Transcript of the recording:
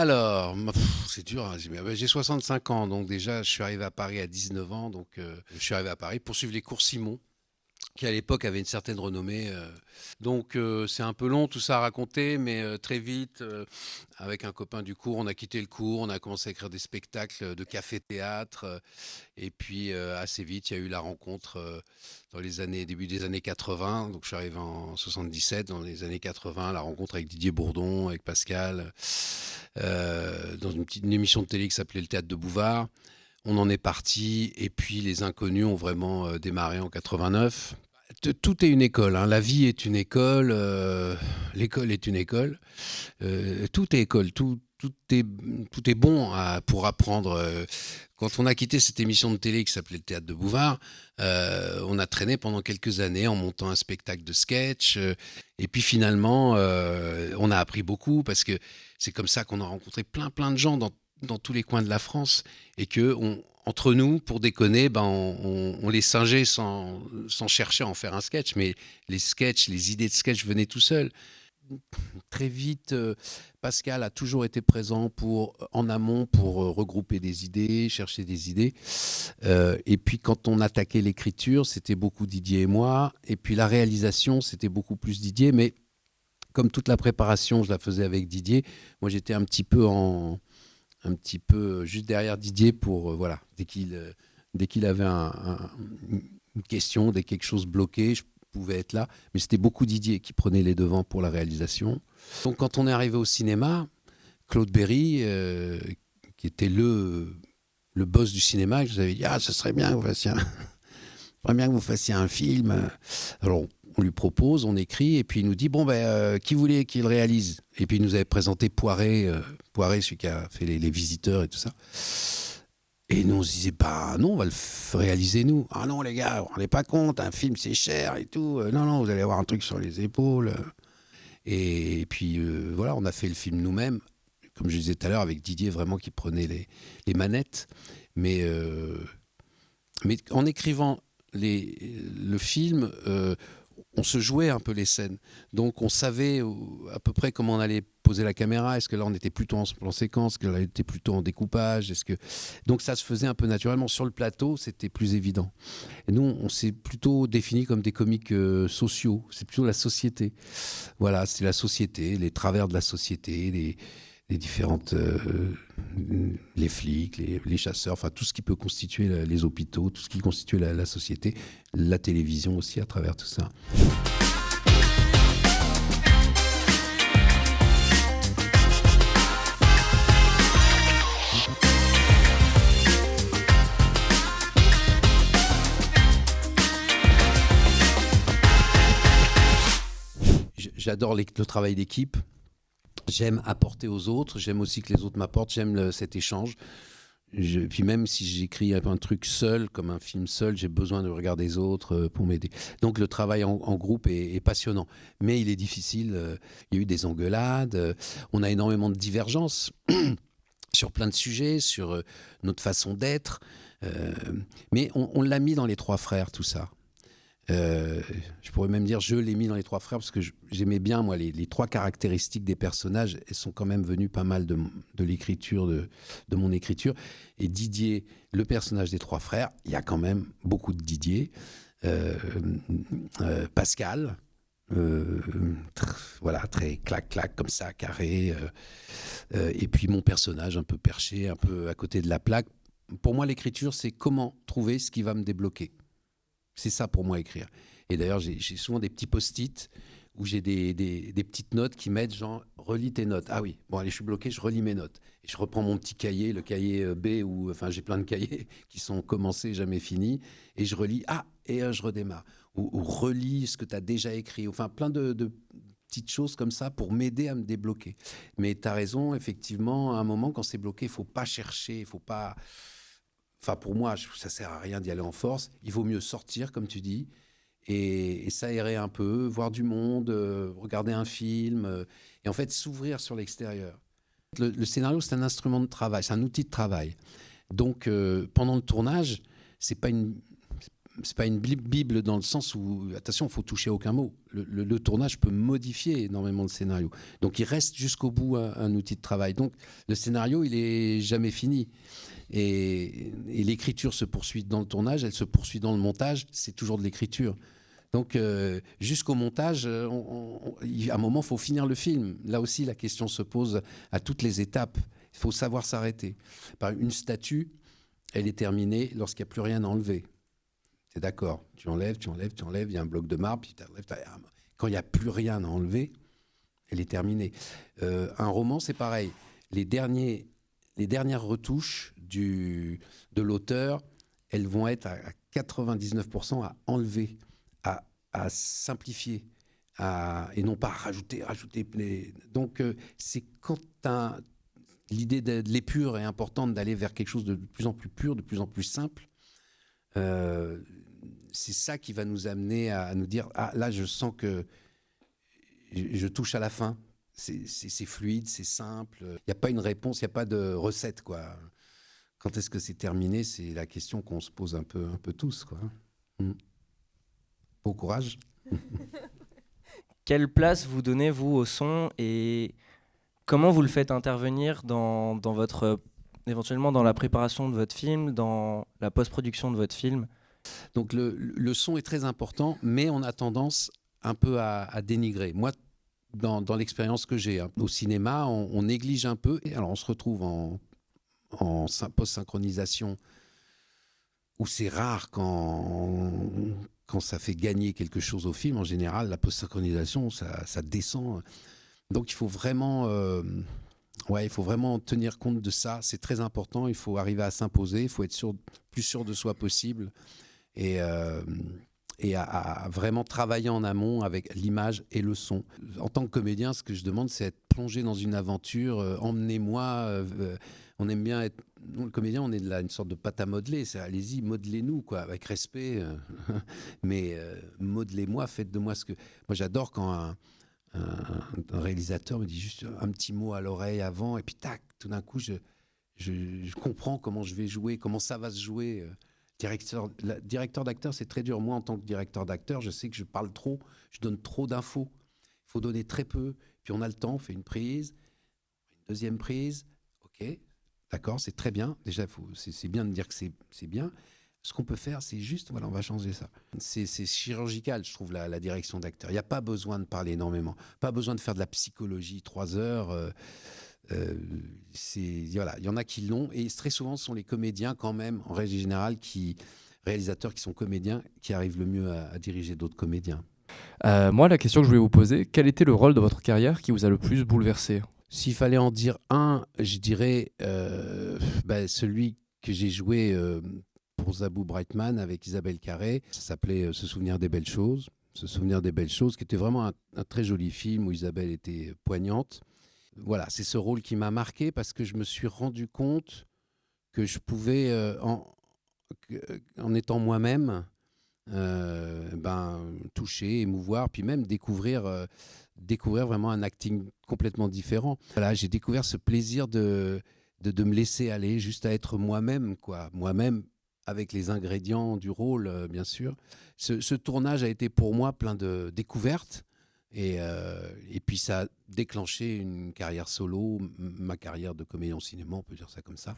Alors, c'est dur, hein. J'ai 65 ans, donc déjà, je suis arrivé à Paris à 19 ans, donc je suis arrivé à Paris pour suivre les cours Simon, qui à l'époque avait une certaine renommée. Donc c'est un peu long tout ça à raconter, mais très vite, avec un copain du cours, on a quitté le cours, on a commencé à écrire des spectacles de café-théâtre, et puis assez vite, il y a eu la rencontre dans les années, début des années 80. Donc je suis arrivé en 77, dans les années 80, la rencontre avec Didier Bourdon, avec Pascal, dans une émission de télé qui s'appelait Le Théâtre de Bouvard. On en est parti, et puis les Inconnus ont vraiment démarré en 89. Tout est une école, hein. La vie est une école, l'école est une école. Tout est école, tout est bon pour apprendre. Quand on a quitté cette émission de télé qui s'appelait Le Théâtre de Bouvard, on a traîné pendant quelques années en montant un spectacle de sketch. Et puis finalement, on a appris beaucoup parce que c'est comme ça qu'on a rencontré plein de gens dans tous les coins de la France, et que entre nous, pour déconner, on les singeait sans chercher à en faire un sketch. Mais les sketchs, les idées de sketch venaient tout seuls. Très vite, Pascal a toujours été présent en amont pour regrouper des idées, chercher des idées. Et puis quand on attaquait l'écriture, c'était beaucoup Didier et moi. Et puis la réalisation, c'était beaucoup plus Didier. Mais comme toute la préparation, je la faisais avec Didier, moi j'étais un petit peu juste derrière Didier pour, voilà, dès qu'il avait une question, dès que quelque chose bloqué, je pouvais être là. Mais c'était beaucoup Didier qui prenait les devants pour la réalisation. Donc quand on est arrivé au cinéma, Claude Berry, qui était le boss du cinéma, je nous avait dit « Ah, ce serait bien que vous fassiez un film. » Alors on lui propose, on écrit, et puis il nous dit « Bon, qui voulait qu'il réalise ?» Et puis il nous avait présenté Poiré, celui qui a fait les Visiteurs et tout ça. Et nous, on se disait, non, on va le réaliser nous. Ah non, les gars, on n'est pas compte, un film, c'est cher et tout. Non, vous allez avoir un truc sur les épaules. Et puis, voilà, on a fait le film nous-mêmes, comme je disais tout à l'heure, avec Didier vraiment qui prenait les manettes. Mais en écrivant le film, on se jouait un peu les scènes. Donc on savait à peu près comment on allait poser la caméra. Est-ce que là on était plutôt en plan séquence? Est-ce que là on était plutôt en découpage? Donc ça se faisait un peu naturellement. Sur le plateau, c'était plus évident. Et nous, on s'est plutôt définis comme des comiques sociaux. C'est plutôt la société. Voilà, c'est la société, les travers de la société, les différentes... les flics, les chasseurs, enfin tout ce qui peut constituer les hôpitaux, tout ce qui constitue la société, la télévision aussi à travers tout ça. J'adore le travail d'équipe. J'aime apporter aux autres, j'aime aussi que les autres m'apportent, j'aime cet échange. Puis même si j'écris un truc seul, comme un film seul, j'ai besoin de regarder les autres pour m'aider. Donc le travail en groupe est passionnant, mais il est difficile. Il y a eu des engueulades, on a énormément de divergences sur plein de sujets, sur notre façon d'être. Mais on l'a mis dans Les Trois Frères, tout ça. Je pourrais même dire je l'ai mis dans Les Trois Frères parce que j'aimais bien moi les trois caractéristiques des personnages. Elles sont quand même venues pas mal de l'écriture, de mon écriture. Et Didier, le personnage des Trois Frères, il y a quand même beaucoup de Didier. Pascal, voilà, très clac comme ça, carré. Et puis mon personnage un peu perché, un peu à côté de la plaque. Pour moi, l'écriture, c'est comment trouver ce qui va me débloquer. C'est ça pour moi, écrire. Et d'ailleurs, j'ai souvent des petits post-it où j'ai des petites notes qui m'aident, genre, relis tes notes. Ah oui, bon, allez, je suis bloqué, je relis mes notes. Et je reprends mon petit cahier, le cahier B, enfin, j'ai plein de cahiers qui sont commencés, jamais finis. Et je relis, je redémarre. Ou relis ce que tu as déjà écrit. Enfin, plein de petites choses comme ça pour m'aider à me débloquer. Mais tu as raison, effectivement, à un moment, quand c'est bloqué, il ne faut pas chercher, il ne faut pas... Enfin, pour moi, ça sert à rien d'y aller en force. Il vaut mieux sortir, comme tu dis, et s'aérer un peu, voir du monde, regarder un film, et en fait s'ouvrir sur l'extérieur. Le scénario, c'est un instrument de travail, c'est un outil de travail. Donc, pendant le tournage, c'est pas une bible dans le sens où, attention, il faut toucher aucun mot. Le tournage peut modifier énormément le scénario. Donc il reste jusqu'au bout un outil de travail. Donc le scénario, il est jamais fini. Et l'écriture se poursuit dans le tournage, elle se poursuit dans le montage, c'est toujours de l'écriture. Donc jusqu'au montage, à un moment, il faut finir le film. Là aussi, la question se pose à toutes les étapes. Il faut savoir s'arrêter. Une statue, elle est terminée lorsqu'il n'y a plus rien à enlever. Tu es d'accord? Tu enlèves, il y a un bloc de marbre, puis tu enlèves. Quand il n'y a plus rien à enlever, elle est terminée. Un roman, c'est pareil. Les dernières retouches de l'auteur, elles vont être à 99% à enlever, à simplifier, et non pas à rajouter. Donc, c'est quand l'idée de l'épure est importante, d'aller vers quelque chose de plus en plus pur, de plus en plus simple. C'est ça qui va nous amener à nous dire, ah là, je sens que je touche à la fin. C'est fluide, c'est simple. Il n'y a pas une réponse, il n'y a pas de recette, quoi. Quand est-ce que c'est terminé? C'est la question qu'on se pose un peu tous, quoi. Bon courage. Quelle place vous donnez, vous, au son, et comment vous le faites intervenir dans votre, éventuellement dans la préparation de votre film, dans la post-production de votre film? Donc le son est très important, mais on a tendance un peu à dénigrer. Moi, dans l'expérience que j'ai au cinéma, on néglige un peu. Et alors on se retrouve en post-synchronisation, où c'est rare quand ça fait gagner quelque chose au film. En général, la post-synchronisation, ça descend. Donc il faut vraiment tenir compte de ça. C'est très important. Il faut arriver à s'imposer. Il faut être plus sûr de soi possible. Et à vraiment travailler en amont avec l'image et le son. En tant que comédien, ce que je demande, c'est être plongé dans une aventure. Emmenez-moi. On aime bien être... Nous, le comédien, on est une sorte de pâte à modeler. Allez-y, modelez-nous, quoi, avec respect. Mais modelez-moi, faites de moi ce que... Moi, j'adore quand un réalisateur me dit juste un petit mot à l'oreille avant, et puis tac, tout d'un coup, je comprends comment je vais jouer, comment ça va se jouer. Directeur d'acteur, c'est très dur. Moi, en tant que directeur d'acteur, je sais que je parle trop, je donne trop d'infos. Il faut donner très peu. Puis on a le temps, on fait une prise, une deuxième prise. OK, d'accord, c'est très bien. Déjà, c'est bien de dire que c'est bien. Ce qu'on peut faire, c'est juste, voilà, on va changer ça. C'est chirurgical, je trouve, la direction d'acteur. Il n'y a pas besoin de parler énormément. Pas besoin de faire de la psychologie 3 heures. Voilà, il y en a qui l'ont, et très souvent ce sont les comédiens quand même, en règle générale, réalisateurs qui sont comédiens, qui arrivent le mieux à diriger d'autres comédiens. Moi, la question que je voulais vous poser, quel était le rôle de votre carrière qui vous a le plus bouleversé? S'il fallait en dire un, je dirais celui que j'ai joué pour Zabou Brightman avec Isabelle Carré. Ça s'appelait Se souvenir des belles choses. Se souvenir des belles choses, qui était vraiment un très joli film où Isabelle était poignante. Voilà, c'est ce rôle qui m'a marqué, parce que je me suis rendu compte que je pouvais, en étant moi-même, toucher, émouvoir, puis même découvrir vraiment un acting complètement différent. Voilà, j'ai découvert ce plaisir de me laisser aller, juste à être moi-même, quoi. Moi-même, avec les ingrédients du rôle, bien sûr. Ce tournage a été pour moi plein de découvertes. Et puis ça a déclenché une carrière solo, ma carrière de comédien au cinéma, on peut dire ça comme ça.